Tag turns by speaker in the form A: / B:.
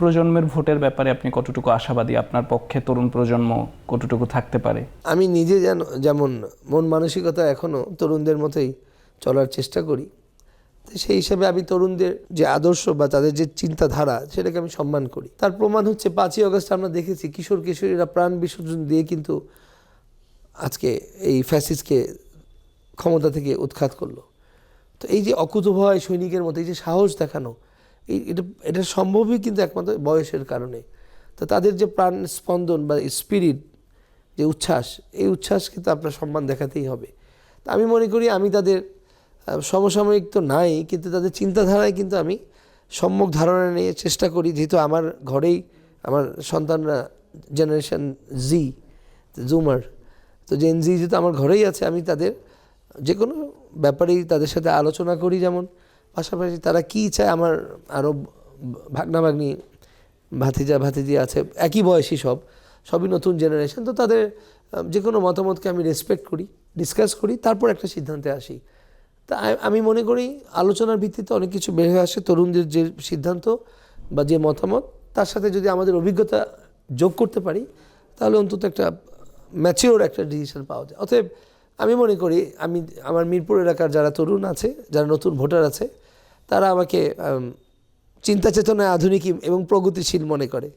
A: প্রজন্মের ভোটের ব্যাপারে আপনি কতটুকু আশাবাদী? আপনার পক্ষে তরুণ প্রজন্ম কতটুকু থাকতে পারে?
B: আমি নিজে যেমন মন মানসিকতা এখনও তরুণদের মতোই চলার চেষ্টা করি, তো সেই হিসাবে আমি তরুণদের যে আদর্শ বা তাদের যে চিন্তাধারা সেটাকে আমি সম্মান করি। তার প্রমাণ হচ্ছে 5ই আগস্ট আমরা দেখেছি কিশোর কিশোরীরা প্রাণ বিসর্জন দিয়ে কিন্তু আজকে এই ফ্যাসিস্টকে ক্ষমতা থেকে উৎখাত করলো। তো এই যে অকুতোভয় সৈনিকের মতো এই যে সাহস দেখানো, এটা সম্ভবই কিন্তু একমাত্র বয়সের কারণে। তো তাদের যে প্রাণ স্পন্দন বা স্পিরিট, যে উচ্ছ্বাস, এই উচ্ছ্বাস কিন্তু আপনার সম্মান দেখাতেই হবে। তা আমি মনে করি আমি তাদের সমসাময়িক তো নাই, কিন্তু তাদের চিন্তাধারায় কিন্তু আমি সম্যক ধারণা নিয়ে চেষ্টা করি। যেহেতু আমার ঘরেই আমার সন্তানরা জেনারেশন জুমার, তো জেন জি যেহেতু আমার ঘরেই আছে, আমি তাদের যে কোনো ব্যাপারেই তাদের সাথে আলোচনা করি। যেমন পাশাপাশি তারা কী চায়, আমার আরও ভাগনা ভাগ্নি ভাতিজা ভাতিজি আছে, একই বয়সী, সবই নতুন জেনারেশন। তো তাদের যে কোনো মতামতকে আমি রেসপেক্ট করি, ডিসকাস করি, তারপর একটা সিদ্ধান্তে আসি। তা আমি মনে করি আলোচনার ভিত্তিতে অনেক কিছু বের হয়ে আসে। তরুণদের যে সিদ্ধান্ত বা যে মতামত, তার সাথে যদি আমাদের অভিজ্ঞতা যোগ করতে পারি, তাহলে অন্তত একটা ম্যাচিওর একটা ডিসিশন পাওয়া যায়। অতএব আমি মনে করি আমার মিরপুর এলাকার যারা তরুণ আছে, যারা নতুন ভোটার আছে, তারা আমাকে চিন্তা চেতনায় আধুনিক এবং প্রগতিশীল মনে করে।